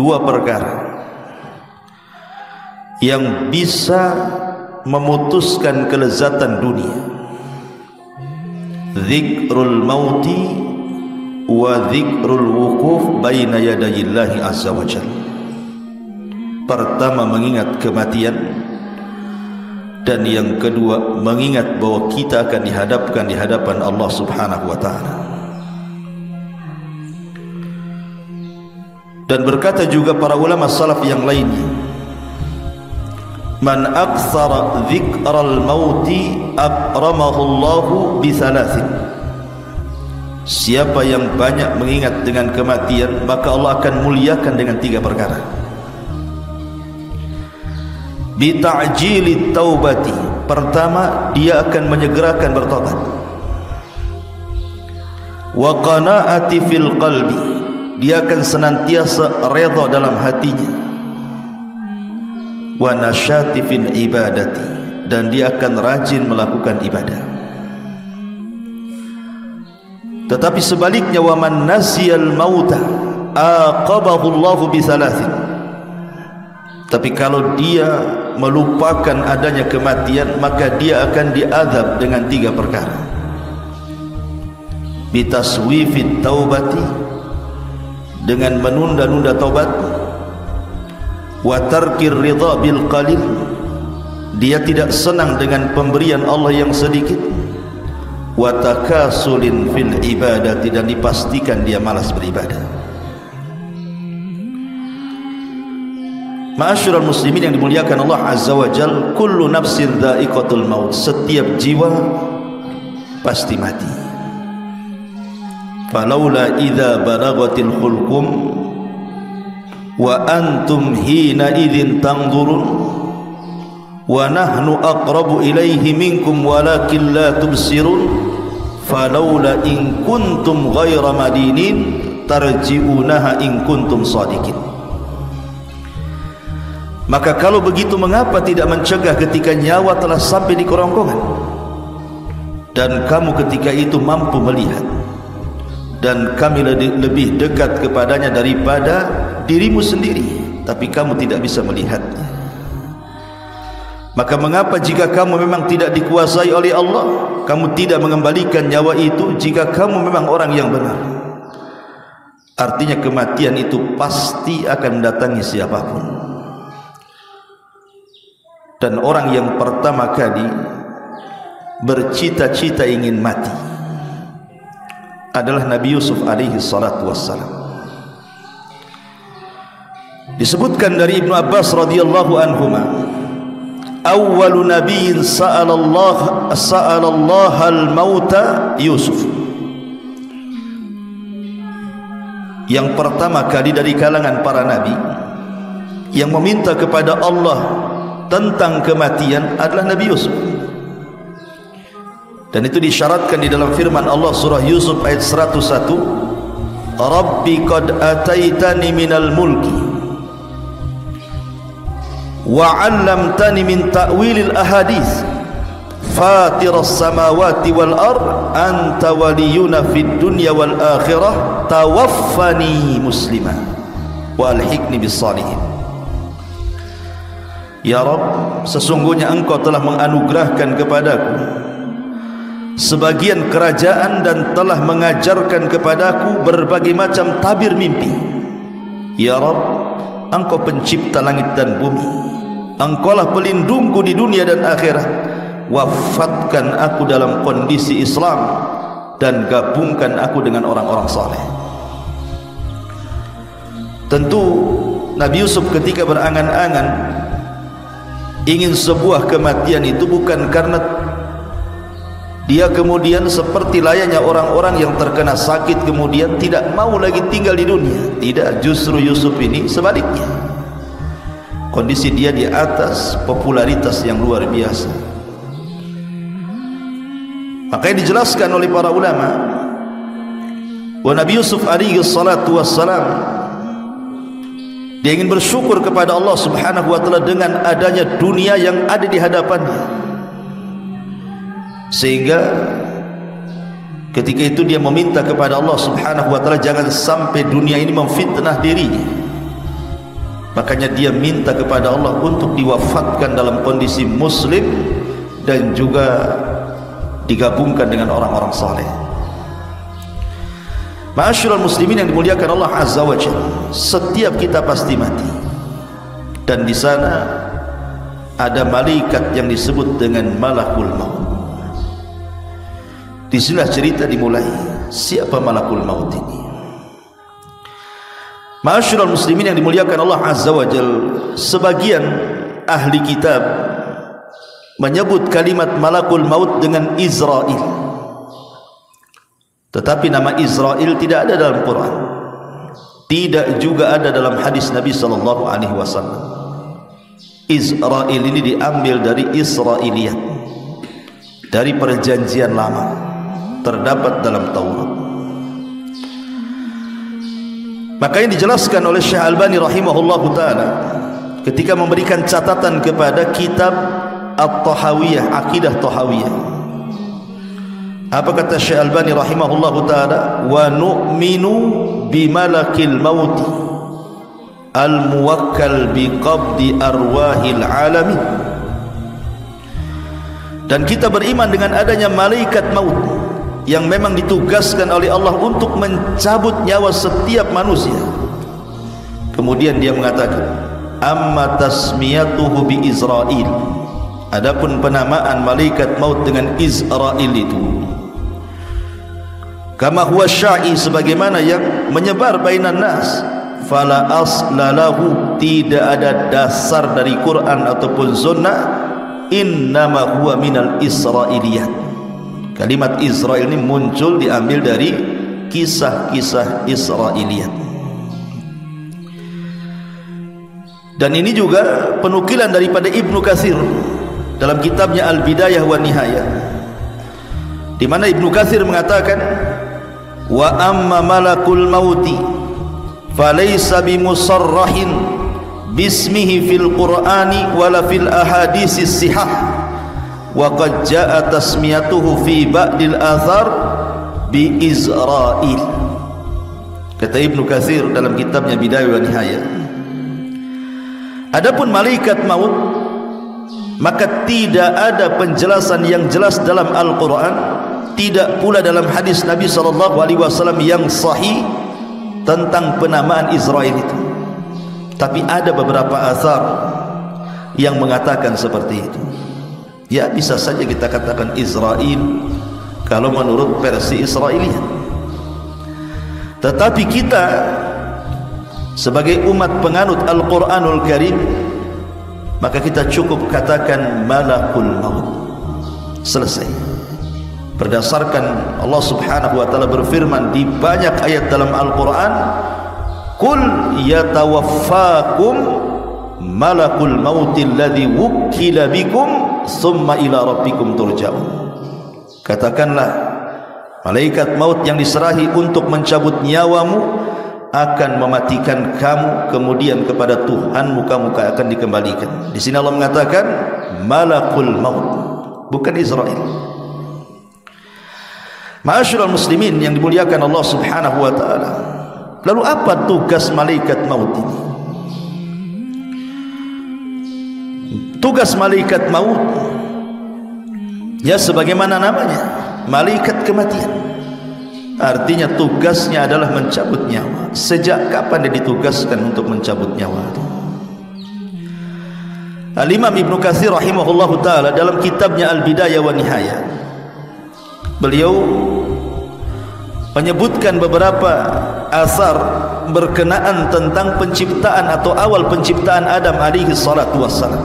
dua perkara yang bisa memutuskan kelezatan dunia: dzikrul mauti wa dzikrul wukuf baina yadayillahi azza wa jalla. Pertama, mengingat kematian, dan yang kedua, mengingat bahwa kita akan dihadapkan di hadapan Allah subhanahu wa ta'ala. Dan berkata juga para ulama salaf yang lainnya, man aktsara dzikral mauti akramahu Allahu bi thalathin. Siapa yang banyak mengingat dengan kematian, maka Allah akan muliakan dengan tiga perkara: bi ta'jili taubati, pertama dia akan menyegerakan bertobat; wa qanaati fil qalbi, dia akan senantiasa redha dalam hatinya; wa nasyati fil ibadati, dan dia akan rajin melakukan ibadah. Tetapi sebaliknya, wa man nasiyal mauta aqabahu Allahu bi thalathin. Tapi kalau dia melupakan adanya kematian, maka dia akan diazab dengan tiga perkara: bi taswifit taubati, dengan menunda-nunda taubat; wa tarkir ridha bil qalil, dia tidak senang dengan pemberian Allah yang sedikit; wa takasulin fil ibadati, dan dipastikan dia malas beribadah. Ma'asyiral muslimin yang dimuliakan Allah azza wa jalla, kullu nafsin dha'iqatul maut, setiap jiwa pasti mati. Falaula idza balagatil hulqum wa antum hina idzin tanzurun wa nahnu aqrabu ilaihi minkum walakin la tubsirun falaula in kuntum ghaira madinin tarji'unaha in kuntum shadiqin. Maka kalau begitu, mengapa tidak mencegah ketika nyawa telah sampai di kerongkongan dan kamu ketika itu mampu melihat, dan kami lebih dekat kepadanya daripada dirimu sendiri, tapi kamu tidak bisa melihatnya. Maka mengapa jika kamu memang tidak dikuasai oleh Allah, kamu tidak mengembalikan nyawa itu jika kamu memang orang yang benar? Artinya kematian itu pasti akan mendatangi siapapun. Dan orang yang pertama kali bercita-cita ingin mati adalah Nabi Yusuf alaihi salatu wassalam. Disebutkan dari Ibnu Abbas radhiyallahu anhuma, awwalu nabiyyin sa'alallah al-mauta Yusuf. Yang pertama kali dari kalangan para nabi yang meminta kepada Allah tentang kematian adalah Nabi Yusuf. Dan itu disyaratkan di dalam firman Allah surah Yusuf ayat 101, Rabbi qad ataitani minal mulki wa 'allamtani min ta'wilil ahadits fatiras samawati wal ard anta waliyuna fid dunya wal akhirah tawaffani musliman wa alhiqni bis salihin. Ya Rabb, sesungguhnya Engkau telah menganugerahkan kepadaku sebagian kerajaan dan telah mengajarkan kepadaku berbagai macam tabir mimpi. Ya Rabb, Engkau pencipta langit dan bumi, Engkaulah pelindungku di dunia dan akhirat. Wafatkan aku dalam kondisi Islam dan gabungkan aku dengan orang-orang saleh. Tentu Nabi Yusuf ketika berangan-angan ingin sebuah kematian itu bukan karena dia kemudian seperti layaknya orang-orang yang terkena sakit kemudian tidak mau lagi tinggal di dunia. Tidak, justru Yusuf ini sebaliknya. Kondisi dia di atas popularitas yang luar biasa. Makanya dijelaskan oleh para ulama, wa Nabi Yusuf alaihi salatu wassalam, dia ingin bersyukur kepada Allah subhanahu wa ta'ala dengan adanya dunia yang ada di hadapannya, sehingga ketika itu dia meminta kepada Allah subhanahu wa ta'ala jangan sampai dunia ini memfitnah dirinya, Makanya dia minta kepada Allah untuk diwafatkan dalam kondisi muslim dan juga digabungkan dengan orang-orang saleh. Ma'asyiral muslimin yang dimuliakan Allah Azza wa Jalla, setiap kita pasti mati. Dan di sana ada malaikat yang disebut dengan malakul maut. Disinilah cerita dimulai. Siapa malakul maut ini? Ma'asyiral muslimin yang dimuliakan Allah Azza wa Jalla, sebagian ahli kitab menyebut kalimat malakul maut dengan Israil. Tetapi nama Israil tidak ada dalam Quran. Tidak juga ada dalam hadis Nabi sallallahu alaihi wasallam. Israil ini diambil dari Israiliyat, dari perjanjian lama, terdapat dalam Taurat. Makanya dijelaskan oleh Syekh Albani rahimahullahu taala ketika memberikan catatan kepada kitab At-Tahawiyah, Aqidah Tahawiyah. Apa kata Syekh Albani rahimahullahu taala? Wa nu'minu bimalakil maut al-muwakkal biqabdi arwahil alamin. Dan kita beriman dengan adanya malaikat maut yang memang ditugaskan oleh Allah untuk mencabut nyawa setiap manusia. Kemudian dia mengatakan, amma tasmiyatuhu bi Israil, adapun penamaan malaikat maut dengan Israil itu, kama huwa syai, sebagaimana yang menyebar bainan nas, fala aslalahu, tidak ada dasar dari Quran ataupun sunnah, innama huwa minal Israiliyat. Kalimat Israil ini muncul diambil dari kisah-kisah Israiliyat. Dan ini juga penukilan daripada Ibnu Katsir dalam kitabnya Al-Bidayah wa Nihayah, di mana Ibnu Katsir mengatakan, wa amma malakul mauti falaysa bimusarrahin bismihi fil Qur'ani wala fil ahadisis sihah, wa qad jaa tasmiyatuhu fi ba'dil athar bi Israil. Kata Ibnu Katsir dalam kitabnya Bidayah wa Nihayah, adapun malaikat maut, maka tidak ada penjelasan yang jelas dalam Al-Quran, tidak pula dalam hadis Nabi SAW yang sahih tentang penamaan Israil itu. Tapi ada beberapa asar yang mengatakan seperti itu. Ya, bisa saja kita katakan Israil kalau menurut versi Israiliyat. Tetapi kita sebagai umat penganut Al-Quranul Karim, maka kita cukup katakan malakul maut. Selesai. Berdasarkan Allah Subhanahu wa taala berfirman di banyak ayat dalam Al-Quran, qul yatawaffakum malakul mautil ladzi wukkila bikum summa ila rabbikum turja'un. Katakanlah, malaikat maut yang diserahi untuk mencabut nyawamu akan mematikan kamu, kemudian kepada Tuhanmu kamu akan dikembalikan. Di sini Allah mengatakan malakul maut, bukan Israil. Ma'asyiral muslimin yang dimuliakan Allah Subhanahu wa taala, lalu apa tugas malaikat maut ini? Tugas malaikat maut, ya sebagaimana namanya, malaikat kematian. Artinya tugasnya adalah mencabut nyawa. Sejak kapan dia ditugaskan untuk mencabut nyawa? Al-Imam Ibnu Katsir rahimahullahu taala dalam kitabnya Al-Bidayah wa Nihayah, beliau menyebutkan beberapa asar berkenaan tentang penciptaan atau awal penciptaan Adam alaihi salatu wassalam.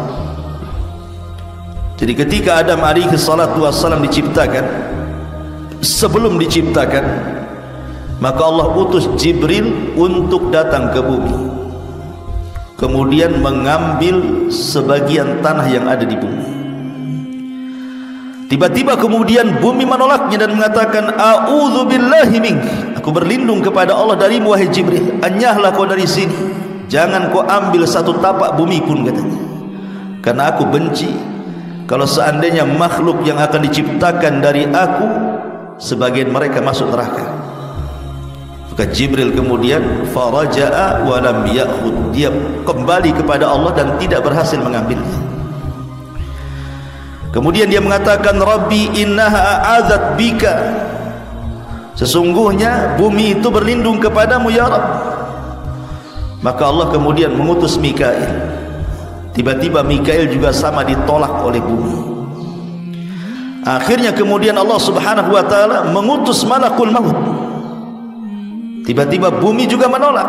Jadi ketika Adam alaihi salatu wassalam diciptakan, sebelum diciptakan, maka Allah utus Jibril untuk datang ke bumi, kemudian mengambil sebagian tanah yang ada di bumi. Tiba-tiba kemudian bumi menolaknya dan mengatakan, a'udzu billahi mink, aku berlindung kepada Allah darimu wahai Jibril, enyahlah kau dari sini, jangan kau ambil satu tapak bumi pun, katanya, karena aku benci kalau seandainya makhluk yang akan diciptakan dari aku sebagian mereka masuk neraka. Maka Jibril kemudian faraja'a wa lam ya'khud, dia kembali kepada Allah dan tidak berhasil mengambilnya. Kemudian dia mengatakan, Rabbi innaha a'adzat bika, sesungguhnya bumi itu berlindung kepadamu ya Rabb. Maka Allah kemudian mengutus Mikail. Tiba-tiba Mikail juga sama ditolak oleh bumi. Akhirnya kemudian Allah subhanahu wa ta'ala mengutus malakul maut. Tiba-tiba bumi juga menolak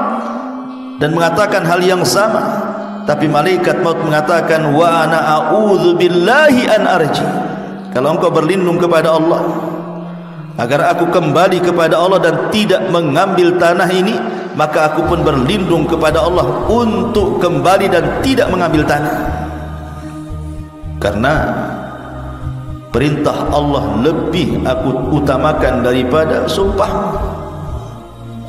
dan mengatakan hal yang sama. Tapi malaikat maut mengatakan, wa ana a'udzu billahi an arji, kalau engkau berlindung kepada Allah agar aku kembali kepada Allah dan tidak mengambil tanah ini, maka aku pun berlindung kepada Allah untuk kembali dan tidak mengambil tanah. Karena perintah Allah lebih aku utamakan daripada sumpah.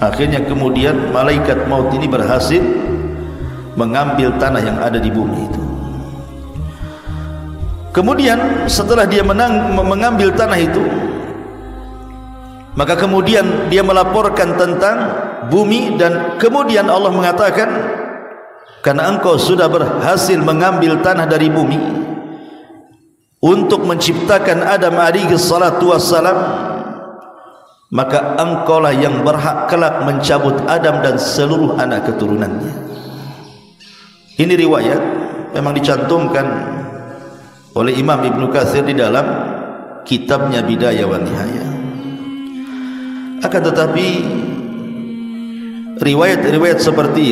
Akhirnya kemudian malaikat maut ini berhasil mengambil tanah yang ada di bumi itu. Kemudian setelah dia mengambil tanah itu, maka kemudian dia melaporkan tentang bumi, dan kemudian Allah mengatakan, karena engkau sudah berhasil mengambil tanah dari bumi untuk menciptakan Adam alaihi salatu wassalam, maka engkaulah yang berhak kelak mencabut Adam dan seluruh anak keturunannya. Ini riwayat memang dicantumkan oleh Imam Ibnu Katsir di dalam kitabnya Bidayah wa Nihayah. Akan tetapi riwayat-riwayat seperti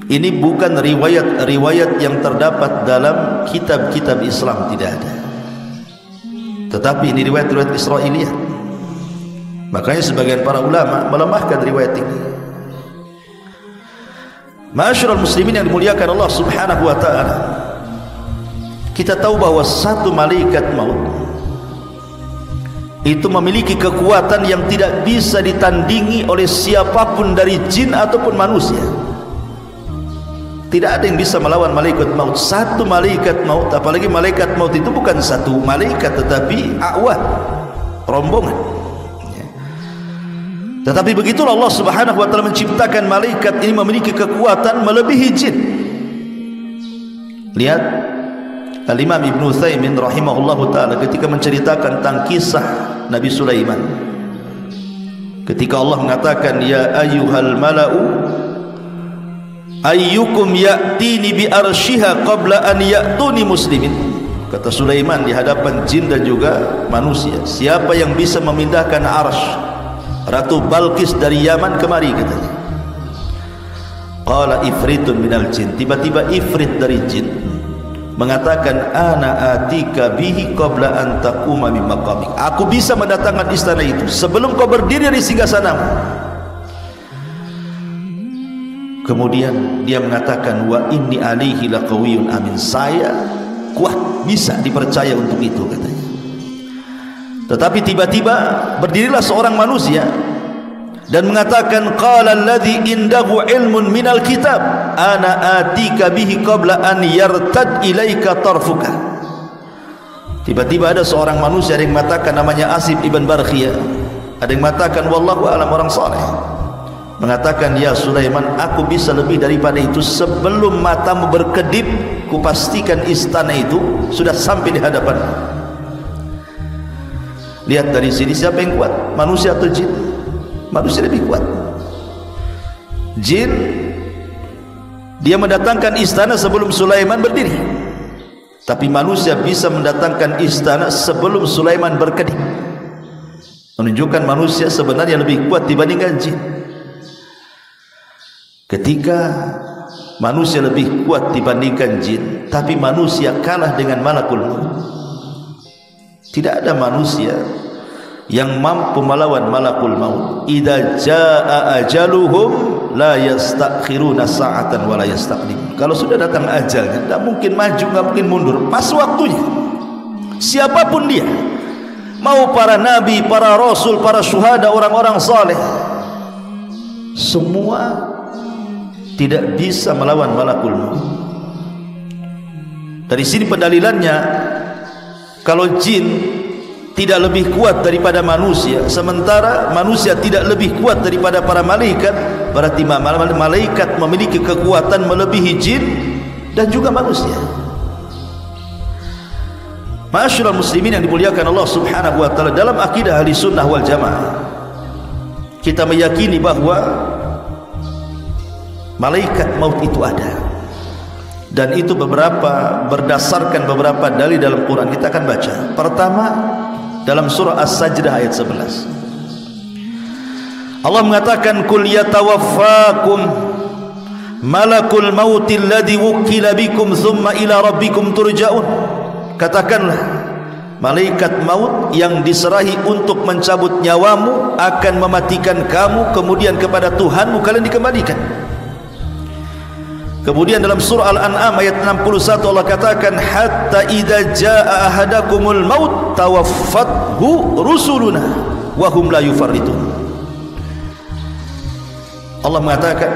ini bukan riwayat-riwayat yang terdapat dalam kitab-kitab Islam, tidak ada. Tetapi ini riwayat-riwayat Israiliyat. Makanya sebagian para ulama melemahkan riwayat ini. Ma'asyiral muslimin yang dimuliakan Allah subhanahu wa ta'ala, kita tahu bahwa satu malaikat maut itu memiliki kekuatan yang tidak bisa ditandingi oleh siapapun dari jin ataupun manusia. Tidak ada yang bisa melawan malaikat maut. Satu malaikat maut, apalagi malaikat maut itu bukan satu malaikat tetapi a'wan, rombongan. Tetapi begitulah Allah subhanahu wa ta'ala menciptakan malaikat ini memiliki kekuatan melebihi jin. Lihat Al-Imam Ibn Utsaimin rahimahullahu ta'ala ketika menceritakan tentang kisah Nabi Sulaiman, ketika Allah mengatakan, ya ayyuhal mala'u ayyukum ya'tini bi arsyiha qabla an ya'tuni muslimin. Kata Sulaiman di hadapan jin dan juga manusia, siapa yang bisa memindahkan arsy Ratu Balqis dari Yaman kemari, katanya. Qala ifritun minal jin, tiba-tiba ifrit dari jin mengatakan, ana atika bihi qabla an taquma min maqamik, aku bisa mendatangkan istana itu sebelum kau berdiri dari singgasanamu. Kemudian dia mengatakan, wa inni alaihi laqawiyyun amin, saya kuat, bisa dipercaya untuk itu, katanya. Tetapi tiba-tiba berdirilah seorang manusia dan mengatakan, qala alladhi indahu ilmun minal kitab ana atika bihi qabla an yartad ilaika tarfuka. Tiba-tiba ada seorang manusia, ada yang mengatakan namanya Asib ibn Barkhiyah, ada yang mengatakan wallahu a'lam, orang saleh, mengatakan, ya Sulaiman, aku bisa lebih daripada itu. Sebelum matamu berkedip, kupastikan istana itu sudah sampai di hadapanmu. Lihat dari sini, siapa yang kuat, manusia atau jin? Manusia lebih kuat. Jin dia mendatangkan istana sebelum Sulaiman berdiri, tapi manusia bisa mendatangkan istana sebelum Sulaiman berkedip, menunjukkan manusia sebenarnya lebih kuat dibandingkan jin. Ketika manusia lebih kuat dibandingkan jin, tapi manusia kalah dengan malakul maut. Tidak ada manusia yang mampu melawan malakul maut. Idza jaa ajaluhum la yastakhiruna sa'atan wa la yastaqdimun. Kalau sudah datang ajalnya, tidak mungkin maju, tidak mungkin mundur, pas waktunya. Siapapun dia, mau para nabi, para rasul, para syuhada, orang-orang saleh, semua tidak bisa melawan malakul maut. Dari sini pendalilannya, kalau jin tidak lebih kuat daripada manusia, sementara manusia tidak lebih kuat daripada para malaikat, berarti malaikat memiliki kekuatan melebihi jin dan juga manusia. Ma'asyiral muslimin yang dimuliakan Allah Subhanahu wa taala, dalam akidah ahli sunnah wal jamaah kita meyakini bahwa malaikat maut itu ada, dan itu berdasarkan beberapa dalil dalam Quran. Kita akan baca. Pertama, dalam surah As-Sajdah ayat 11, Allah mengatakan, "Qul yatawaffakum malakul mauti alladhi wukkila bikum thumma ila rabbikum turja'un." Katakanlah, malaikat maut yang diserahi untuk mencabut nyawamu akan mematikan kamu, kemudian kepada Tuhanmu kalian dikembalikan. Kemudian dalam surah Al-An'am ayat 61 Allah katakan, "Hatta idza jaa ahadakumul maut tawaffathu rusuluna wa hum la yufarritun." Allah mengatakan,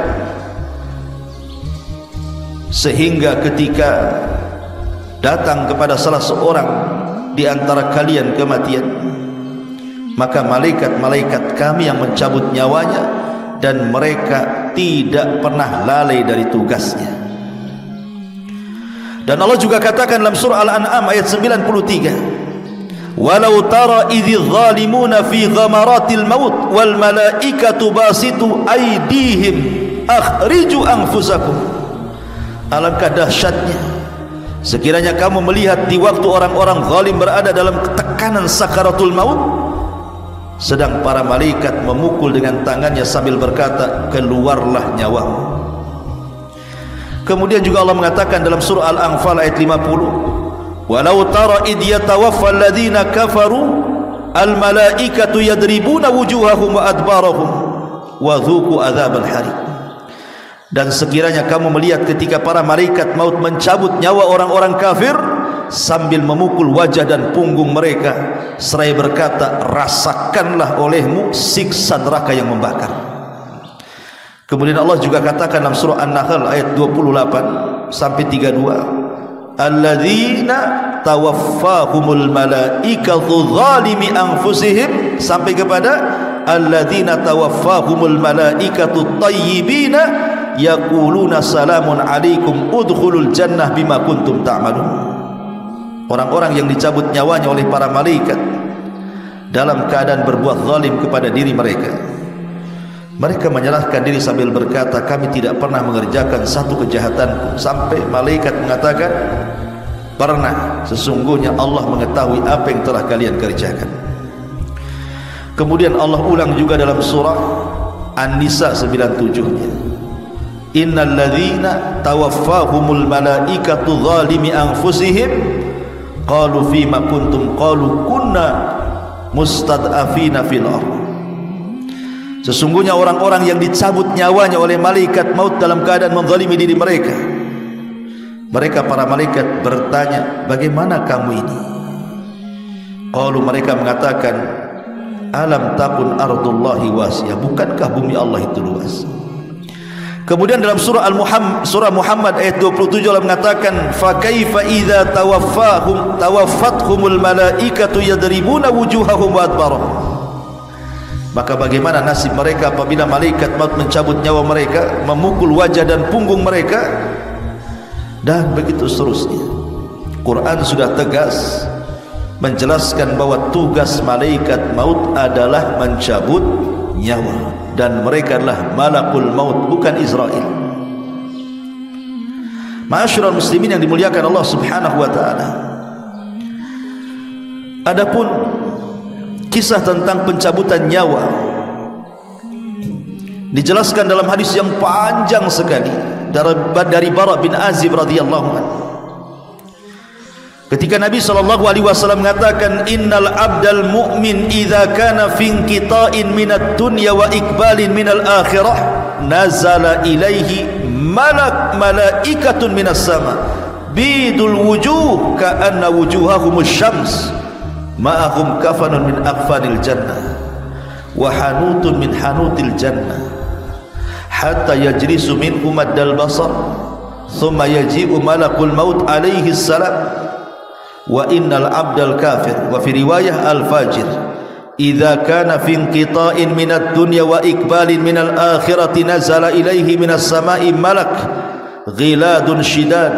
sehingga ketika datang kepada salah seorang di antara kalian kematian, maka malaikat-malaikat kami yang mencabut nyawanya, dan mereka tidak pernah lalai dari tugasnya. Dan Allah juga katakan dalam surah Al-An'am ayat 93, "Walau tara idz zalimuna fi ghamaratil maut wal malaikatu basitu aydihim akhriju anfusakum." Alangkah dahsyatnya sekiranya kamu melihat di waktu orang-orang zalim berada dalam tekanan sakaratul maut, sedang para malaikat memukul dengan tangannya sambil berkata, "Keluarlah nyawamu." Kemudian juga Allah mengatakan dalam surah Al-Anfal ayat 50, "Walau tara id yatawaffa alladhina kafaru al-malaikatu yadribuna wujuhahum wa adbarahum wa dhuqu adzabal hariq." Dan sekiranya kamu melihat ketika para malaikat maut mencabut nyawa orang-orang kafir sambil memukul wajah dan punggung mereka seraya berkata, "Rasakanlah olehmu siksa neraka yang membakar." Kemudian Allah juga katakan dalam surah An-Nahl ayat 28 sampai 32, "Alladzina tawaffahumul malaikatu zalimi anfusihim," sampai kepada "Alladzina tawaffahumul malaikatu tayyibina yaquluna salamun alaikum udkhulul jannah bima kuntum ta'malun." Orang-orang yang dicabut nyawanya oleh para malaikat dalam keadaan berbuat zalim kepada diri mereka, mereka menyerahkan diri sambil berkata, "Kami tidak pernah mengerjakan satu kejahatan." Sampai malaikat mengatakan, "Pernah, sesungguhnya Allah mengetahui apa yang telah kalian kerjakan." Kemudian Allah ulang juga dalam surah An-Nisa 97-nya, "Innal ladzina tawaffahumul malaikatu zalimi anfusihim qalu fima kuntum qalu kunna mustad'afina fil ardh." Sesungguhnya orang-orang yang dicabut nyawanya oleh malaikat maut dalam keadaan menzalimi diri mereka, mereka para malaikat bertanya, "Bagaimana kamu ini?" Qalu, mereka mengatakan, "Alam takun ardullahi wasiyah," bukankah bumi Allah itu luas? Kemudian dalam surah Muhammad ayat 27 Allah mengatakan, "Fa kaifa idza tawaffathumul malaikatu yadribuna wujuhahum wa adbarahum." Maka bagaimana nasib mereka apabila malaikat maut mencabut nyawa mereka, memukul wajah dan punggung mereka, dan begitu seterusnya. Quran sudah tegas menjelaskan bahwa tugas malaikat maut adalah mencabut nyawa, dan mereka adalah malakul maut, bukan Israel. Ma'asyiral muslimin yang dimuliakan Allah Subhanahu wa taala, adapun kisah tentang pencabutan nyawa dijelaskan dalam hadis yang panjang sekali dari Bara bin Azib radhiyallahu anhu. Ketika Nabi SAW mengatakan, "Innal abdal mu'min idza kana fi inqita'in minad dunya wa iqbalin minal akhirah nazala ilaihi malaikatun minas sama bidul wujuh ka'anna wujuhahumus syams ma'ahum kafanun min aqfanil jannah wa hanutun min hanutil jannah hatta yajlisu minhum ad-dal basar thumma yaji'u malakul maut alaihi salam wa innal abdal kafir, wa fi riwayah al fajir idza kana fi inqita'in minad dunya wa iqbalin minal akhirati nazala ilaihi minas sama'i malak ghiladun shidad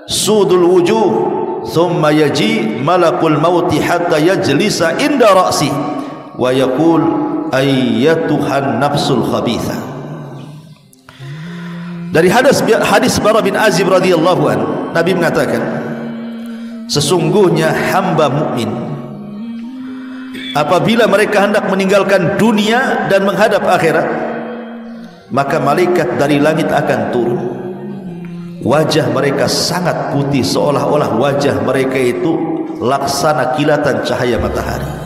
sudul wujuh thumma yaji malakul mauti hatta yajlisa inda ra'si wa yaqul ayyatuhan nafsul khabithah. Dari hadis Bara bin Azib radhiyallahu an, Nabi mengatakan, sesungguhnya hamba mukmin apabila mereka hendak meninggalkan dunia dan menghadap akhirat, maka malaikat dari langit akan turun. Wajah mereka sangat putih, seolah-olah wajah mereka itu laksana kilatan cahaya matahari.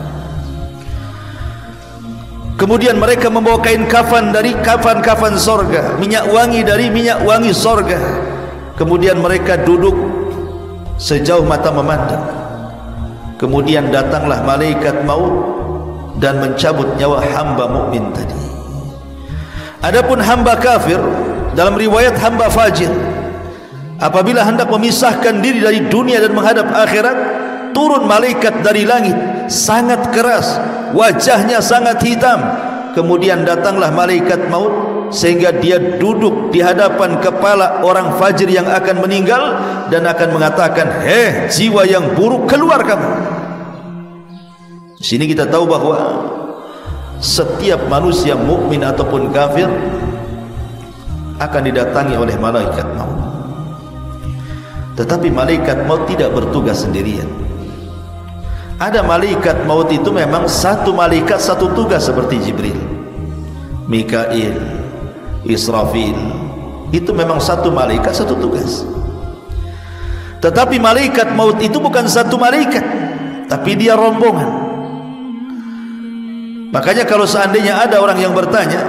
Kemudian mereka membawa kain kafan dari kafan-kafan sorga, minyak wangi dari minyak wangi sorga. Kemudian mereka duduk sejauh mata memandang. Kemudian datanglah malaikat maut dan mencabut nyawa hamba mukmin tadi. Adapun hamba kafir, dalam riwayat hamba fajir, apabila hendak memisahkan diri dari dunia dan menghadap akhirat, turun malaikat dari langit sangat keras, wajahnya sangat hitam. Kemudian datanglah malaikat maut sehingga dia duduk di hadapan kepala orang fajir yang akan meninggal dan akan mengatakan, "Hei jiwa yang buruk, keluar kamu." Di sini kita tahu bahwa setiap manusia mukmin ataupun kafir akan didatangi oleh malaikat maut. Tetapi malaikat maut tidak bertugas sendirian. Ada malaikat maut itu memang satu malaikat satu tugas, seperti Jibril, Mikail, Israfil. Itu memang satu malaikat satu tugas. Tetapi malaikat maut itu bukan satu malaikat, tapi dia rombongan. Makanya kalau seandainya ada orang yang bertanya,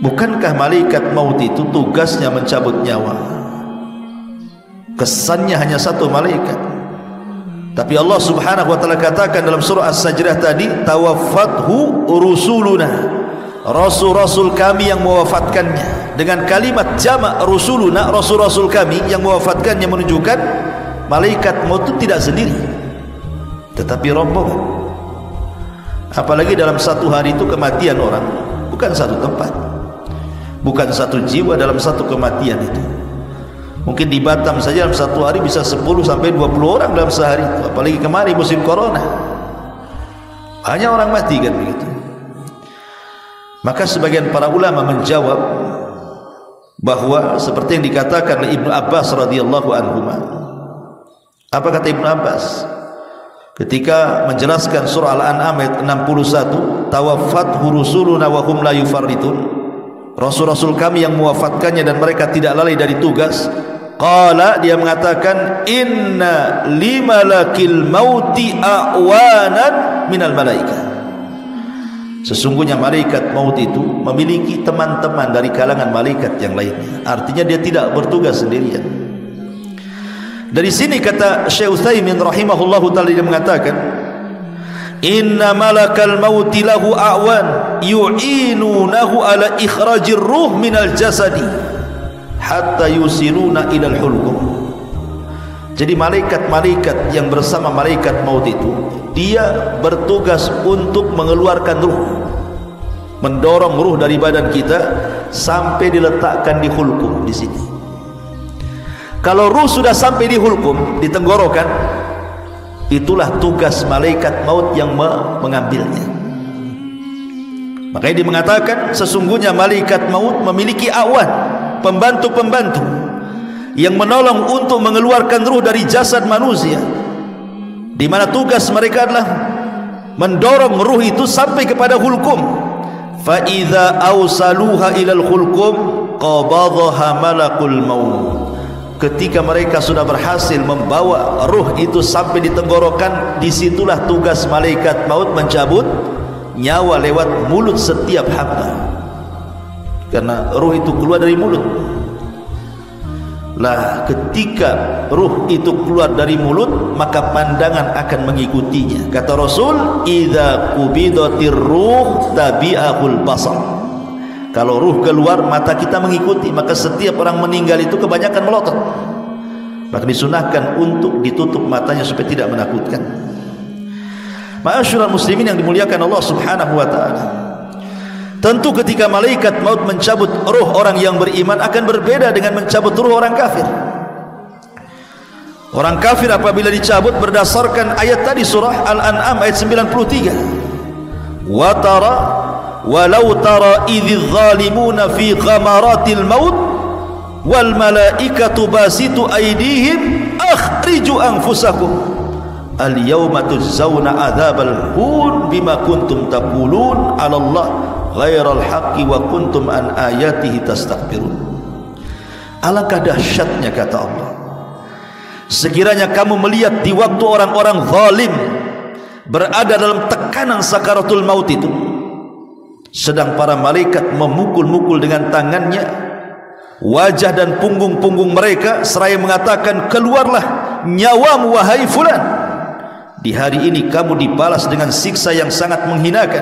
bukankah malaikat maut itu tugasnya mencabut nyawa? Kesannya hanya satu malaikat, tapi Allah subhanahu wa ta'ala katakan dalam surah As-Sajdah tadi, tawaffathu rusuluna, rasul-rasul kami yang mewafatkannya. Dengan kalimat jamak rusuluna, rasul-rasul kami yang mewafatkannya, menunjukkan malaikat maut itu tidak sendiri, tetapi rombongan. Apalagi dalam satu hari itu kematian orang bukan satu tempat, bukan satu jiwa dalam satu kematian itu. Mungkin di Batam saja dalam satu hari bisa 10 sampai 20 orang dalam sehari itu. Apalagi kemarin musim corona, hanya orang mati kan begitu. Maka sebagian para ulama menjawab bahwa seperti yang dikatakan oleh Ibnu Abbas radhiyallahu anhu. Apa kata Ibnu Abbas ketika menjelaskan surah Al-An'am ayat 61, tawaffathu rusuluna wa hum la yufarritun, rasul-rasul kami yang mewafatkannya dan mereka tidak lalai dari tugas. Qala, dia mengatakan, inna limalakil mauti a'wanan minal malaika. Sesungguhnya malaikat maut itu memiliki teman-teman dari kalangan malaikat yang lainnya. Artinya dia tidak bertugas sendirian. Dari sini kata Syekh Utsaimin rahimahullahu ta'ala, dia mengatakan, inna malakal mauti lahu a'wan yu'inunahu ala ikhrajir ruh minal jasadi hatta yusiluna ilal hulqum. Jadi malaikat-malaikat yang bersama malaikat maut itu, dia bertugas untuk mengeluarkan ruh, mendorong ruh dari badan kita sampai diletakkan di hulqum di sini. Kalau ruh sudah sampai di hulqum, di tenggorokan, itulah tugas malaikat maut yang mengambilnya. Makanya dia mengatakan, sesungguhnya malaikat maut memiliki awan, pembantu-pembantu yang menolong untuk mengeluarkan ruh dari jasad manusia, di mana tugas mereka adalah mendorong ruh itu sampai kepada hulqum. Fa idza awsaluha ilal hulqum qabadhaha malakul maut. Ketika mereka sudah berhasil membawa ruh itu sampai di tenggorokan, disitulah tugas malaikat maut mencabut nyawa lewat mulut setiap hamba. Karena ruh itu keluar dari mulut. Lah, ketika ruh itu keluar dari mulut, maka pandangan akan mengikutinya. Kata Rasul, idza qubidatir ruh tabi'ahul basar. Kalau ruh keluar, mata kita mengikuti. Maka setiap orang meninggal itu kebanyakan melotot. maka disunahkan untuk ditutup matanya supaya tidak menakutkan. Ma'asyiral muslimin yang dimuliakan Allah Subhanahu wa taala, tentu ketika malaikat maut mencabut ruh orang yang beriman akan berbeda dengan mencabut ruh orang kafir. Orang kafir apabila dicabut berdasarkan ayat tadi surah Al-An'am ayat 93, wa tara walau tara idz zalimuna fi ghamaratil maut wal malaikatu basitu aydihim akhriju anfusakum al yawma tujzauna adzabal hun bima kuntum taqulun 'ala Allah ghairal haqqi wa kuntum an ayatihi tastakbirun. Alangkah dahsyatnya, kata Allah, sekiranya kamu melihat di waktu orang-orang zalim berada dalam tekanan sakaratul maut itu, sedang para malaikat memukul-mukul dengan tangannya wajah dan punggung-punggung mereka seraya mengatakan, keluarlah nyawamu wahai fulan. Di hari ini kamu dibalas dengan siksa yang sangat menghinakan,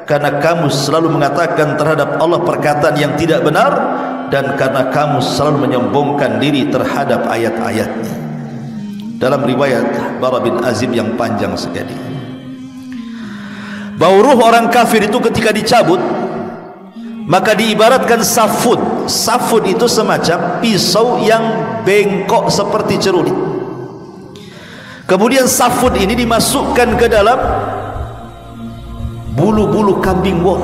karena kamu selalu mengatakan terhadap Allah perkataan yang tidak benar, dan karena kamu selalu menyombongkan diri terhadap ayat-ayatnya. Dalam riwayat Bara bin Azib yang panjang sekali, bau ruh orang kafir itu ketika dicabut maka diibaratkan safud. Safud itu semacam pisau yang bengkok seperti cerulit. Kemudian safud ini dimasukkan ke dalam bulu-bulu kambing wol.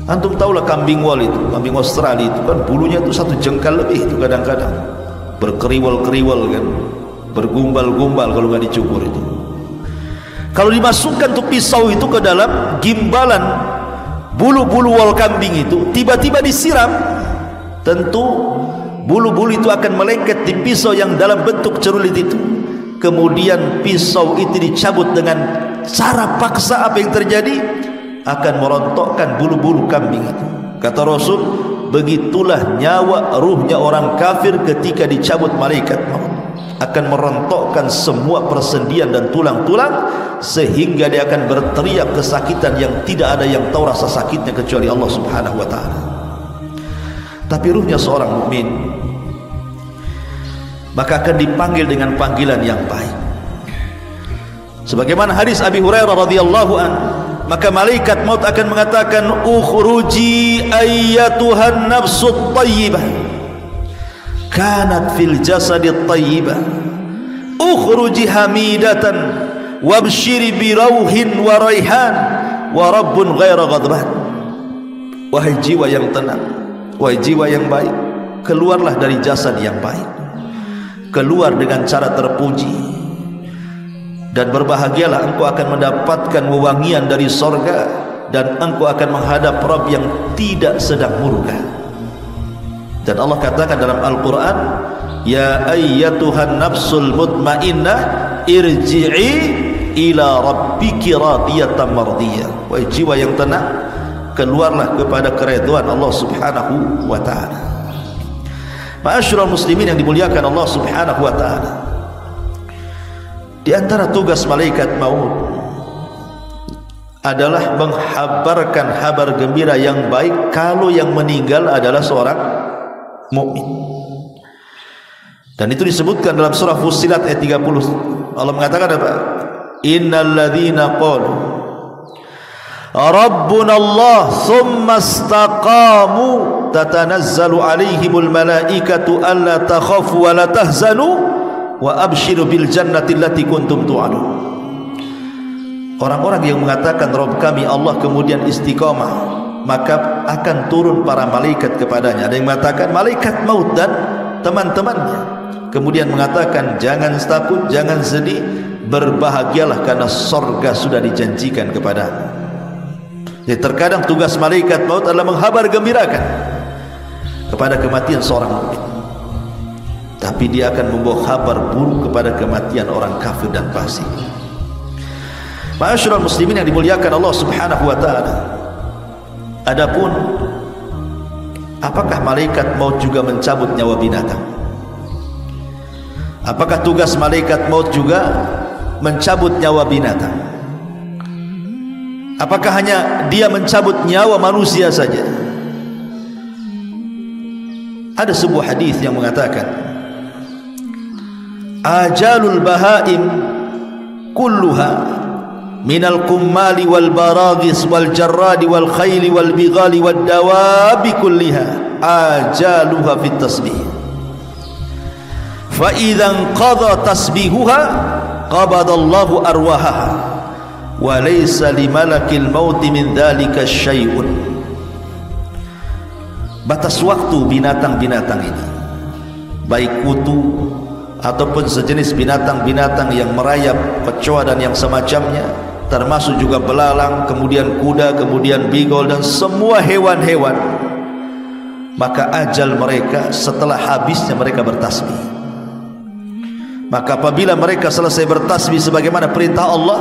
Antum tahulah kambing wol itu, kambing Australia itu kan bulunya itu 1 jengkal lebih itu, kadang-kadang berkeriwal-keriwal kan, bergumbal-gumbal kalau nggak dicukur itu. Kalau dimasukkan tuh pisau itu ke dalam gimbalan bulu-bulu wol kambing itu, tiba-tiba disiram, tentu bulu-bulu itu akan melengket di pisau yang dalam bentuk cerulit itu. Kemudian pisau itu dicabut dengan cara paksa. Apa yang terjadi? Akan merontokkan bulu-bulu kambing itu. Kata Rasul, begitulah nyawa ruhnya orang kafir ketika dicabut malaikat maut, akan merontokkan semua persendian dan tulang-tulang, sehingga dia akan berteriak kesakitan yang tidak ada yang tahu rasa sakitnya kecuali Allah Subhanahu wa taala. Tapi ruhnya seorang mukmin maka akan dipanggil dengan panggilan yang baik. Sebagaimana hadis Abi Hurairah radhiyallahu anhu, maka malaikat maut akan mengatakan, ukhruji ayyatuhan nafsut thayyibah kanat fil jasadit thayyibah ukhruji hamidatan wabshiri bi rauhin wa raihan wa rabbun ghaira ghadban. Wahai jiwa yang tenang, wahai jiwa yang baik, keluarlah dari jasad yang baik, keluar dengan cara terpuji, dan berbahagialah engkau akan mendapatkan wewangian dari sorga, dan engkau akan menghadap Rabb yang tidak sedang murka. Dan Allah katakan dalam Al-Quran, ya ayyatuhan nafsul mutmainnah irji'i ila rabbiki radiyatan mardiyah. Wahai jiwa yang tenang, keluarlah kepada keridhaan Allah Subhanahu wa ta'ala. Ma'asyiral muslimin yang dimuliakan Allah Subhanahu wa ta'ala, di antara tugas malaikat maut adalah menghabarkan kabar gembira yang baik kalau yang meninggal adalah seorang mukmin. Dan itu disebutkan dalam surah Fussilat ayat 30. Allah mengatakan apa? Innal ladzina qalu Rabbuna Allah thumma istaqamu tatanazzalu alaihimul malaikatu alla takhafu wa la tahzanu wa abshiru bil jannati allati kuntum tu'adun. Orang-orang yang mengatakan Rabb kami Allah kemudian istiqamah, maka akan turun para malaikat kepadanya. Ada yang mengatakan malaikat maut dan teman-temannya, kemudian mengatakan jangan takut, jangan sedih, berbahagialah karena sorga sudah dijanjikan kepadamu. Jadi terkadang tugas malaikat maut adalah menghabar gembirakan kepada kematian seorang mukmin, tapi dia akan membawa kabar buruk kepada kematian orang kafir dan fasik. Ma'asyiral muslimin yang dimuliakan Allah Subhanahu wa taala, adapun apakah malaikat maut juga mencabut nyawa binatang? Apakah tugas malaikat maut juga mencabut nyawa binatang? Apakah hanya dia mencabut nyawa manusia saja? Ada sebuah hadis yang mengatakan ajalul bahaim kulluha minal kummali wal baragis wal jarradi wal khayli wal bighali wal dawabi kulliha ajaluha fit tasbih fa idhan qadha tasbihuha qabadallahu arwahaha wa laysa limalakil mauti min dhalika syai'un. Batas waktu binatang-binatang ini, baik kutu ataupun sejenis binatang-binatang yang merayap, kecoa dan yang semacamnya, termasuk juga belalang, kemudian kuda, kemudian bigol dan semua hewan-hewan, maka ajal mereka setelah habisnya mereka bertasbih. Maka apabila mereka selesai bertasbih sebagaimana perintah Allah,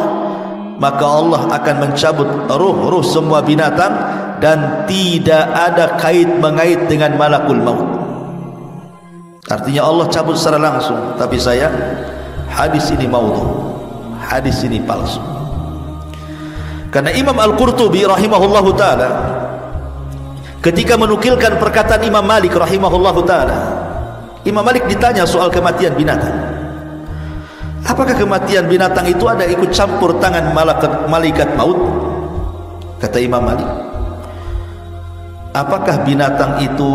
maka Allah akan mencabut ruh-ruh semua binatang dan tidak ada kait-mengait dengan malakul maut. Artinya Allah cabut secara langsung. Tapi sayang, hadis ini maudhu, hadis ini palsu. Karena Imam Al-Qurtubi rahimahullahu ta'ala ketika menukilkan perkataan Imam Malik rahimahullahu ta'ala, Imam Malik ditanya soal kematian binatang. Apakah kematian binatang itu ada ikut campur tangan malaikat maut? Kata Imam Malik, apakah binatang itu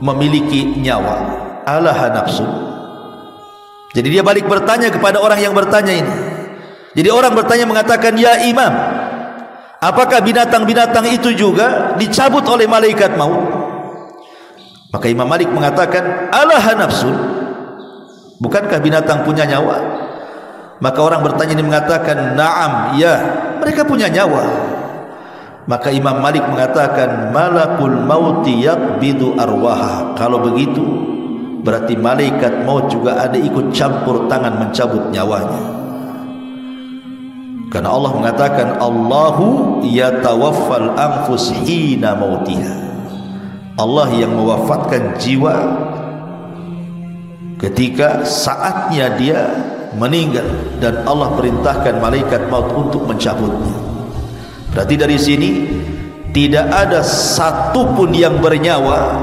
memiliki nyawa? Alaha nafsu. Jadi dia balik bertanya kepada orang yang bertanya ini. Jadi orang bertanya mengatakan, ya Imam, apakah binatang-binatang itu juga dicabut oleh malaikat maut? Maka Imam Malik mengatakan, alaha nafsu. Bukankah binatang punya nyawa? Maka orang bertanya ini mengatakan, na'am, ya, mereka punya nyawa. Maka Imam Malik mengatakan, malakul mauti yaqbidu arwaha. Kalau begitu berarti malaikat maut juga ada ikut campur tangan mencabut nyawanya. Karena Allah mengatakan, Allahu yatawaffal anfus hina mautiha. Allah yang mewafatkan jiwa ketika saatnya dia meninggal, dan Allah perintahkan malaikat maut untuk mencabutnya. Berarti dari sini tidak ada satupun yang bernyawa,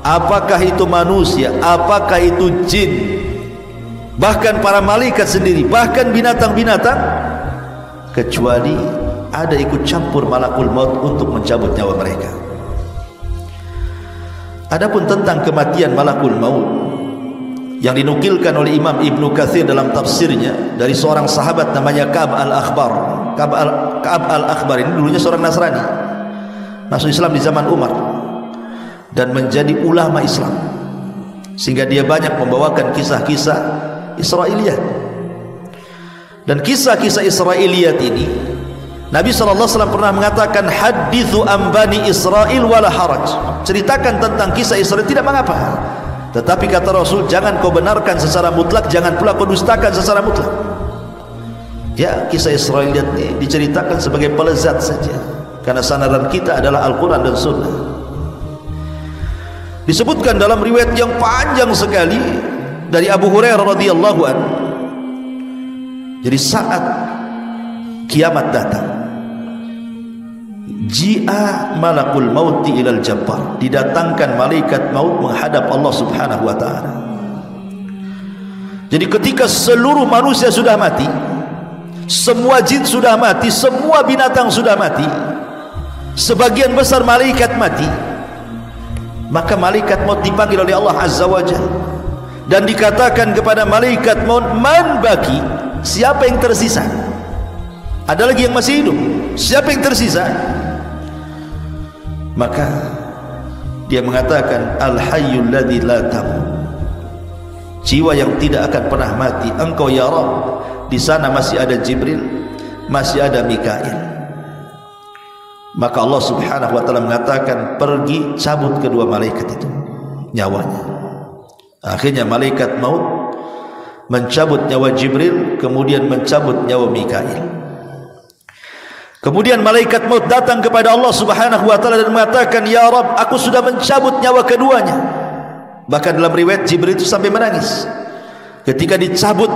apakah itu manusia, apakah itu jin, bahkan para malaikat sendiri, bahkan binatang-binatang, kecuali ada ikut campur malakul maut untuk mencabut nyawa mereka. Adapun tentang kematian malakul maut yang dinukilkan oleh Imam Ibnu Katsir dalam tafsirnya dari seorang sahabat namanya Ka'ab al-Akhbar. Ka'ab al-Akhbar ini dulunya seorang Nasrani, masuk Islam di zaman Umar dan menjadi ulama Islam, sehingga dia banyak membawakan kisah-kisah Israiliyat. Dan kisah-kisah Israiliyat ini Nabi SAW pernah mengatakan, hadithu an bani Israel wala haraj. Ceritakan tentang kisah Israel, tidak mengapa. Tetapi kata Rasul, jangan kau benarkan secara mutlak, jangan pula kau dustakan secara mutlak. Ya, kisah Israiliyat ini diceritakan sebagai pelezat saja, karena sandaran kita adalah Al-Quran dan Sunnah. Disebutkan dalam riwayat yang panjang sekali dari Abu Hurairah radhiyallahu anhu. Jadi saat kiamat datang, ji'a malakul mauti ilal jabbar, didatangkan malaikat maut menghadap Allah subhanahu wa ta'ala. Jadi ketika seluruh manusia sudah mati, semua jin sudah mati, semua binatang sudah mati, sebagian besar malaikat mati, maka malaikat maut dipanggil oleh Allah azza wa jalla, dan dikatakan kepada malaikat maut, man baki, siapa yang tersisa? Ada lagi yang masih hidup, siapa yang tersisa? Maka dia mengatakan, al-hayyul ladzi la tamut, jiwa yang tidak akan pernah mati, engkau ya Rabb. Di sana masih ada Jibril, masih ada Mikail. Maka Allah subhanahu wa ta'ala mengatakan, pergi cabut kedua malaikat itu nyawanya. Akhirnya malaikat maut mencabut nyawa Jibril, kemudian mencabut nyawa Mikail. Kemudian malaikat maut datang kepada Allah subhanahu wa ta'ala dan mengatakan, ya Rabb, aku sudah mencabut nyawa keduanya. Bahkan dalam riwayat Jibril itu sampai menangis. Ketika dicabut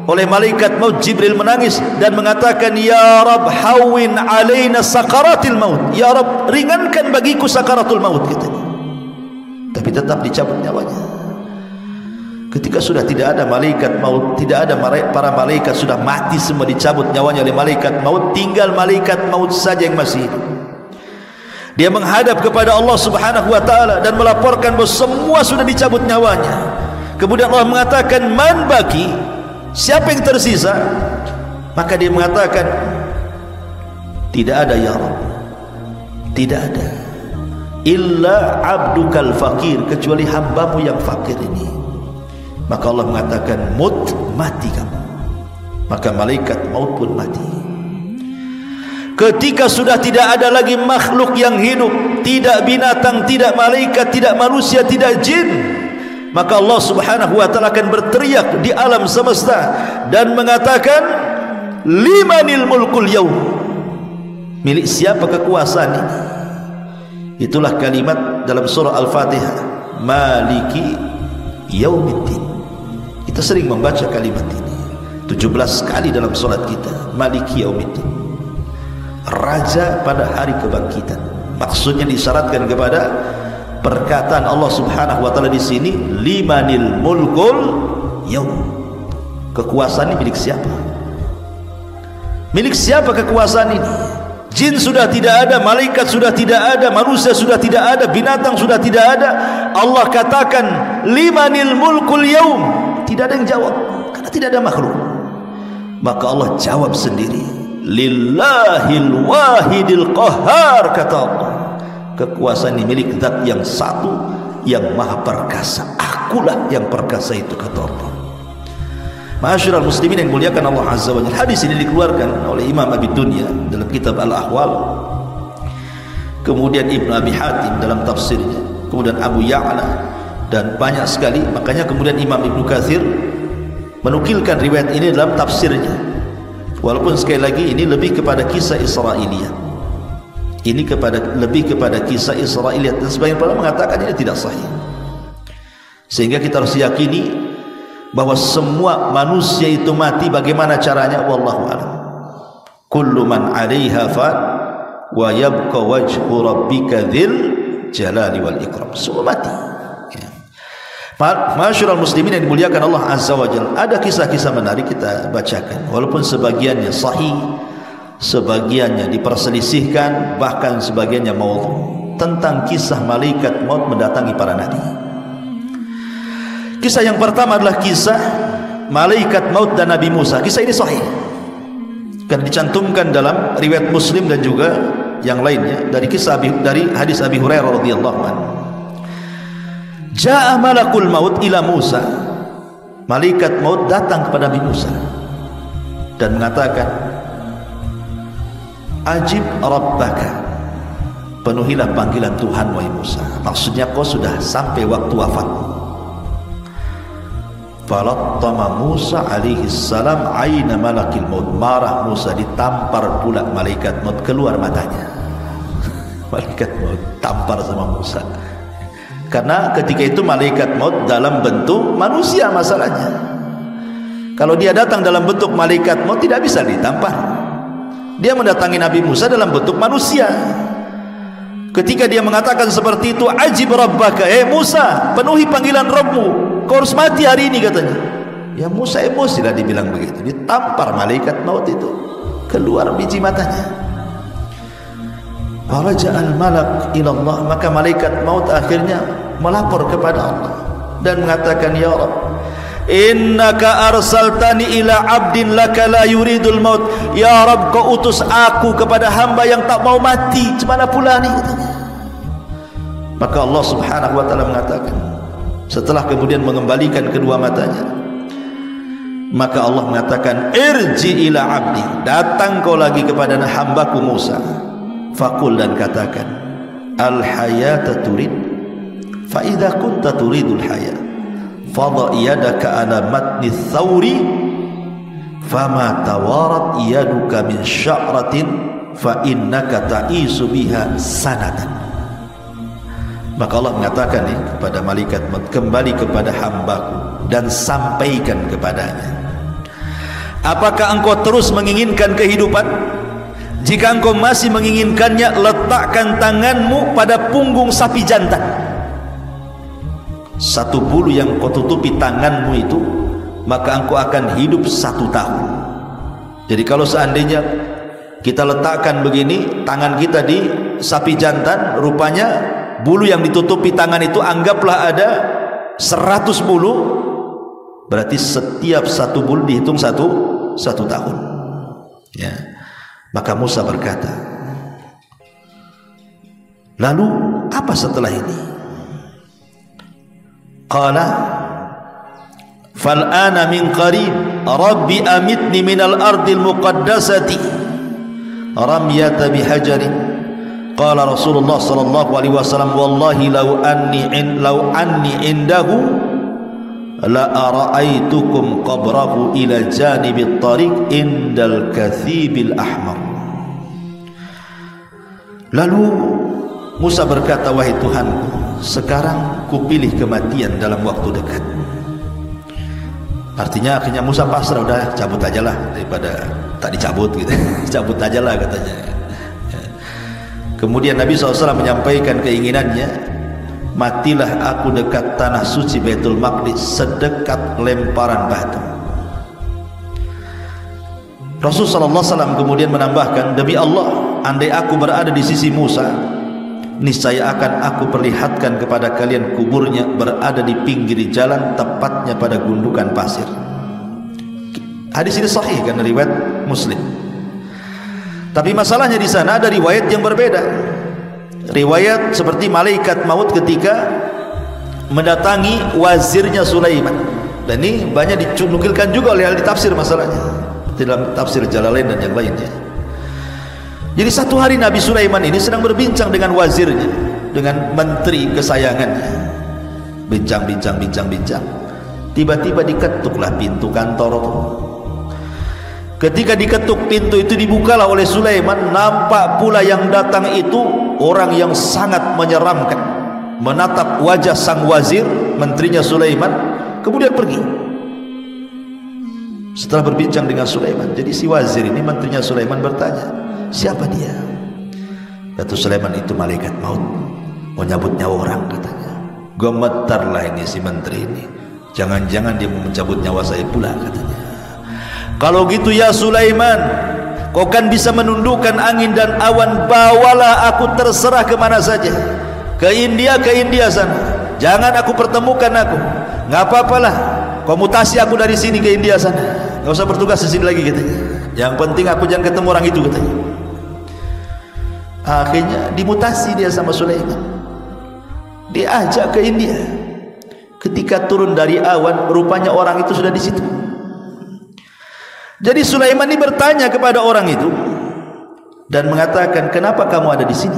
oleh malaikat maut, Jibril menangis dan mengatakan, ya Rabb, hawin alaina sakaratil maut. Ya Rabb, ringankan bagiku sakaratul maut, katanya. Tapi tetap dicabut nyawanya. Ketika sudah tidak ada malaikat maut, tidak ada para malaikat, sudah mati semua, dicabut nyawanya oleh malaikat maut, tinggal malaikat maut saja yang masih hidup. Dia menghadap kepada Allah Subhanahu wa taala dan melaporkan bahawa semua sudah dicabut nyawanya. Kemudian Allah mengatakan, man baki, siapa yang tersisa? Maka dia mengatakan, tidak ada ya Rabb, tidak ada, illa abdukal fakir, kecuali hambamu yang fakir ini. Maka Allah mengatakan, mut, mati kamu. Maka malaikat maut pun mati. Ketika sudah tidak ada lagi makhluk yang hidup, tidak binatang, tidak malaikat, tidak manusia, tidak jin, maka Allah Subhanahu wa taala akan berteriak di alam semesta dan mengatakan, limanil mulkul yaum, milik siapa kekuasaan ini? Itulah kalimat dalam surah Al-Fatihah, maliki yaumiddin. Kita sering membaca kalimat ini 17 kali dalam solat kita, maliki yaumiddin, raja pada hari kebangkitan. Maksudnya disyaratkan kepada perkataan Allah Subhanahu wa taala di sini, limanil mulkul yaum, kekuasaan ini milik siapa? Milik siapa kekuasaan ini? Jin sudah tidak ada, malaikat sudah tidak ada, manusia sudah tidak ada, binatang sudah tidak ada. Allah katakan, limanil mulkul yaum. Tidak ada yang jawab karena tidak ada makhluk. Maka Allah jawab sendiri, lillahil wahidil qahhar, kata Allah, kekuasaan ini milik zat yang satu yang maha perkasa. Akulah yang perkasa itu, kata Allah. Ma'asyiral muslimin yang muliakan Allah Azza wa Jalla, hadis ini dikeluarkan oleh Imam Abi Dunya dalam kitab Al-Ahwal, kemudian Ibnu Abi Hatim dalam tafsirnya, kemudian Abu Ya'la, dan banyak sekali. Makanya kemudian Imam Ibnu Katsir menukilkan riwayat ini dalam tafsirnya, walaupun sekali lagi ini lebih kepada kisah Israiliyat, ini lebih kepada kisah Israiliyat, dan sebagian para mengatakan ini tidak sahih. Sehingga kita harus yakini bahwa semua manusia itu mati. Bagaimana caranya? Wallahu a'lam. Kullu man 'alaiha fan wa yabqa wajhu rabbika dzil jalali wal ikram. Semua mati. Ma'asyiral muslimin yang dimuliakan Allah Azza wa Jalla, ada kisah-kisah menarik kita bacakan, walaupun sebagiannya sahih, sebagiannya diperselisihkan, bahkan sebagiannya maudhu, tentang kisah malaikat maut mendatangi para nabi. Kisah yang pertama adalah kisah malaikat maut dan Nabi Musa. Kisah ini sahih, kan dicantumkan dalam riwayat Muslim dan juga yang lainnya dari hadis Abi Hurairah radhiyallahu anhu. Ja'a malakul maut ila Musa, malaikat maut datang kepada Nabi Musa dan mengatakan, ajib rabbaka, penuhilah panggilan Tuhan wahai Musa. Maksudnya kau sudah sampai waktu wafat. Falattama Musa alaihi salam aina malakil maut, marah Musa, ditampar pula malaikat maut, keluar matanya. Malaikat maut tampar sama Musa, karena ketika itu malaikat maut dalam bentuk manusia. Masalahnya kalau dia datang dalam bentuk malaikat maut tidak bisa ditampar. Dia mendatangi Nabi Musa dalam bentuk manusia. Ketika dia mengatakan seperti itu, ajib rabbaka, Musa, penuhi panggilan Rabbmu, kau harus mati hari ini, katanya. Ya Musa emosi lah dibilang begitu, ditampar malaikat maut itu, keluar biji matanya. Faraja'al malak ilallah, maka malaikat maut akhirnya melapor kepada Allah dan mengatakan, ya Rabb, innaka arsaltani ila abdin laka la yuridul maut. Ya Rabb, kau utus aku kepada hamba yang tak mau mati, cemana pula ni, katanya. Maka Allah Subhanahu wa ta'ala mengatakan, setelah kemudian mengembalikan kedua matanya, maka Allah mengatakan, irji ila abdi, datang kau lagi kepada hambaku Musa, fakul, dan katakan, al hayata turid, fa idza kunta turidul hayat fadha yadaka ala matni thawri fama tawarat yaduka min sya'ratin fa innaka ta'isu biha sanatan. Maka Allah mengatakan kepada malaikat, kembali kepada hambaku dan sampaikan kepadanya, apakah engkau terus menginginkan kehidupan? Jika engkau masih menginginkannya, letakkan tanganmu pada punggung sapi jantan. satu bulu yang kau tutupi tanganmu itu, maka engkau akan hidup 1 tahun. Jadi kalau seandainya kita letakkan begini tangan kita di sapi jantan, rupanya bulu yang ditutupi tangan itu anggaplah ada 100 bulu, berarti setiap 1 bulu dihitung satu tahun. Ya. Maka Musa berkata, lalu apa setelah ini? Qala fal'ana min qarib rabbi amitni minal ardil muqaddasati ramyata bihajarin. Qala Rasulullah sallallahu alaihi wasallam, wallahi law anni indahu la ara'aitukum qabrahu ila janibit tariq indal kathibil ahmar. Lalu Musa berkata, wahai Tuhanku, sekarang kupilih kematian dalam waktu dekat. Artinya akhirnya Musa pasrah, udah cabut aja lah daripada tak dicabut gitu. Cabut aja lah katanya. Kemudian Nabi SAW menyampaikan keinginannya, matilah aku dekat tanah suci Baitul Maqdis sedekat lemparan batu. Rasulullah SAW kemudian menambahkan, demi Allah, andai aku berada di sisi Musa, niscaya akan aku perlihatkan kepada kalian kuburnya berada di pinggir jalan, tepatnya pada gundukan pasir. Hadis ini sahih kan, riwayat Muslim. Tapi masalahnya di sana ada riwayat yang berbeda. Riwayat seperti malaikat maut ketika mendatangi wazirnya Sulaiman. Dan ini banyak dinukilkan juga oleh ahli tafsir masalahnya, dalam tafsir Jalalain dan yang lainnya. Jadi satu hari Nabi Sulaiman ini sedang berbincang dengan wazirnya, dengan menteri kesayangannya. Bincang. Tiba-tiba diketuklah pintu kantor itu. Ketika diketuk pintu itu, dibukalah oleh Sulaiman. Nampak pula yang datang itu orang yang sangat menyeramkan, menatap wajah sang wazir, menterinya Sulaiman, kemudian pergi. Setelah berbincang dengan Sulaiman, jadi si wazir ini, menterinya Sulaiman, bertanya, siapa dia? Kata Sulaiman, itu malaikat maut, mau nyabut nyawa orang katanya. Gemetarlah ini si menteri ini, jangan-jangan dia mau mencabut nyawa saya pula katanya. Kalau gitu ya Sulaiman, kau kan bisa menundukkan angin dan awan, bawalah aku terserah kemana saja, ke India sana, jangan aku pertemukan aku, nggak apa-apalah, kau mutasi aku dari sini ke India sana, nggak usah bertugas di sini lagi katanya. Yang penting aku jangan ketemu orang itu katanya. Akhirnya dimutasi dia sama Sulaiman, diajak ke India. Ketika turun dari awan, rupanya orang itu sudah di situ. Jadi Sulaiman ini bertanya kepada orang itu dan mengatakan, kenapa kamu ada di sini?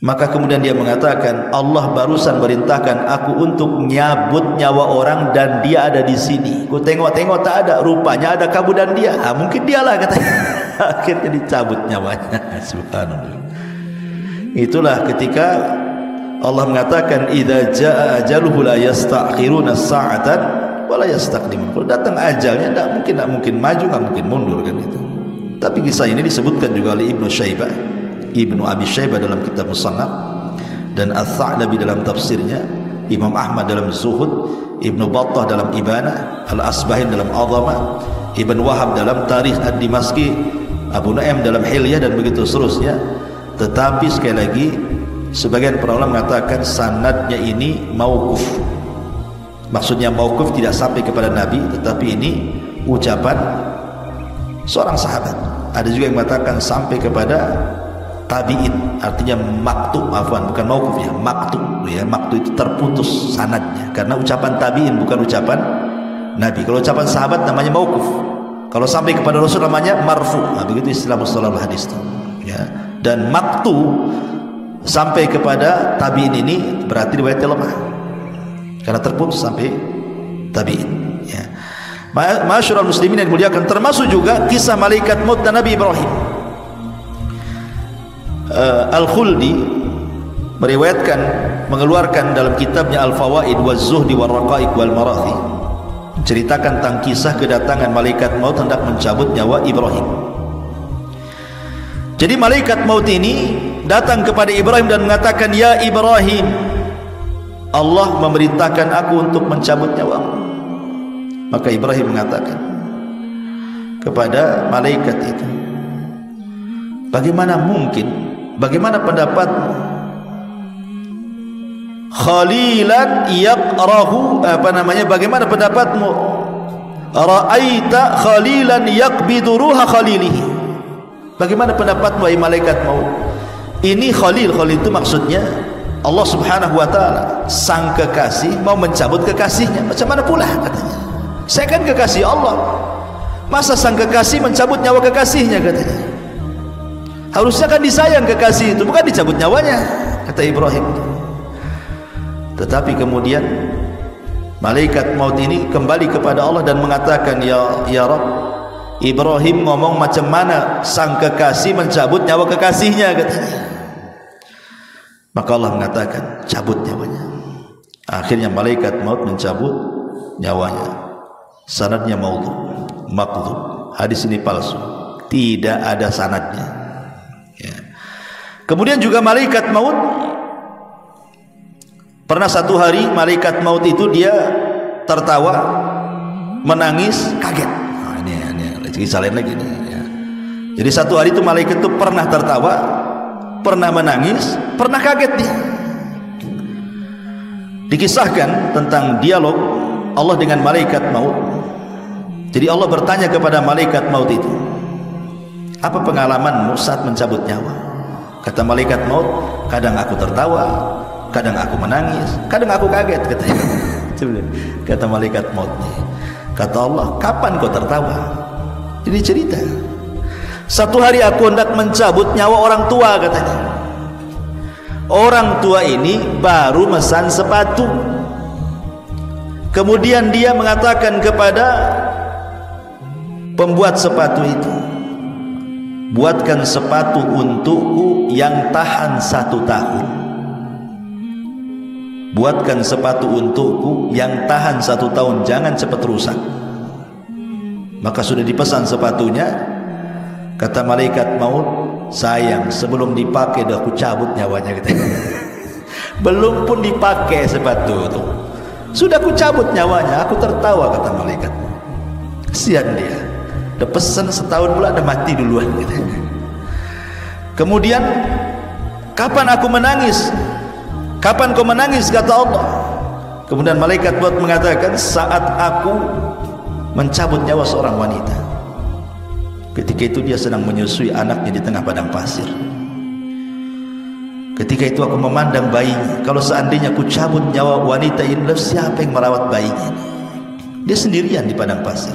Maka kemudian dia mengatakan, Allah barusan merintahkan aku untuk nyabut nyawa orang dan dia ada di sini. Ku tengok-tengok tak ada, rupanya ada kamu dan dia. Mungkin dialah katanya. Akhirnya dicabut nyawanya. Subhanallah. Itulah ketika Allah mengatakan, idza jaa ajaluhu la yastakhiruna sa'atan wala yastaqdimun. Kalau datang ajalnya tidak mungkin maju, tidak mungkin mundur kan itu. Tapi kisah ini disebutkan juga oleh Ibnu Abi Syaibah dalam kitab Musannaf, dan Ats-Tsa'labi dalam tafsirnya, Imam Ahmad dalam Zuhud, Ibnu Battah dalam Ibanah, Al-Asbahin dalam Azamah, Ibn Wahab dalam Tarikh Ad-Dimashqi, Abu Nu'aim dalam Hilyah, dan begitu seterusnya. Tetapi sekali lagi sebagian para ulama mengatakan sanadnya ini mauquf. Maksudnya mauquf tidak sampai kepada Nabi, tetapi ini ucapan seorang sahabat. Ada juga yang mengatakan sampai kepada tabi'in, artinya maktu, bukan mauquf ya, maktu itu terputus sanadnya karena ucapan tabi'in, bukan ucapan Nabi. Kalau ucapan sahabat namanya mauquf, kalau sampai kepada Rasul namanya marfu. Begitu istilah mustalahul hadis ya. Dan maktu sampai kepada tabi'in ini berarti riwayatnya lemah karena terputus sampai tabi'in ya. Ma'asyiral muslimin yang dimuliakan, termasuk juga kisah malaikat maut dan Nabi Ibrahim. Al-Khuldi meriwayatkan, mengeluarkan dalam kitabnya Al-Fawaid waz-Zuhdi wal-Raqaiq wal-Marathi, menceritakan tentang kisah kedatangan malaikat maut hendak mencabut nyawa Ibrahim. Jadi malaikat maut ini datang kepada Ibrahim dan mengatakan, ya Ibrahim, Allah memerintahkan aku untuk mencabut nyawamu. Maka Ibrahim mengatakan kepada malaikat itu, bagaimana mungkin, bagaimana pendapatmu, khalilan yaqrahu, bagaimana pendapatmu, ra'aita khalilan yaqbidu ruha khalilihi, bagaimana pendapatmu wahai malaikat maut? Ini khalil, khalil itu maksudnya Allah subhanahu wa ta'ala, sang kekasih mau mencabut kekasihnya. Macam mana pula katanya, saya kan kekasih Allah, masa sang kekasih mencabut nyawa kekasihnya katanya. Harusnya kan disayang kekasih itu, bukan dicabut nyawanya, kata Ibrahim. Tetapi kemudian malaikat maut ini kembali kepada Allah dan mengatakan, ya Rabb, Ibrahim ngomong macam mana sang kekasih mencabut nyawa kekasihnya katanya. Maka Allah mengatakan, cabut nyawanya. Akhirnya malaikat maut mencabut nyawanya. Sanadnya maudhu, maqdhub. Hadis ini palsu, tidak ada sanadnya ya. Kemudian juga malaikat maut, pernah satu hari malaikat maut itu dia tertawa, menangis, kaget. Nah, ini kisah lain lagi nih ya. Jadi satu hari itu malaikat itu pernah tertawa, pernah menangis, pernah kaget dia. Dikisahkan tentang dialog Allah dengan malaikat maut. Jadi Allah bertanya kepada malaikat maut itu, apa pengalamanmu saat mencabut nyawa? Kata malaikat maut, kadang aku tertawa, kadang aku menangis, kadang aku kaget katanya. Kata malaikat maut, kata Allah, kapan kau tertawa? Jadi cerita, satu hari aku hendak mencabut nyawa orang tua katanya. Orang tua ini baru mesan sepatu. Kemudian dia mengatakan kepada pembuat sepatu itu, buatkan sepatu untukku yang tahan 1 tahun. Buatkan sepatu untukku yang tahan 1 tahun, jangan cepat rusak. Maka sudah dipesan sepatunya. Kata malaikat maut, sayang, sebelum dipakai dah aku cabut nyawanya gitu. Belum pun dipakai sepatu itu, sudah aku cabut nyawanya. Aku tertawa, kata malaikat. Kasihan dia, udah pesan setahun pula udah mati duluan gitu. Kemudian, kapan aku menangis? Kapan kau menangis? Kata Allah. Kemudian malaikat maut mengatakan, saat aku mencabut nyawa seorang wanita. Ketika itu dia sedang menyusui anaknya di tengah padang pasir. Ketika itu aku memandang bayinya. Kalau seandainya aku cabut nyawa wanita ini, siapa yang merawat bayinya? Dia sendirian di padang pasir.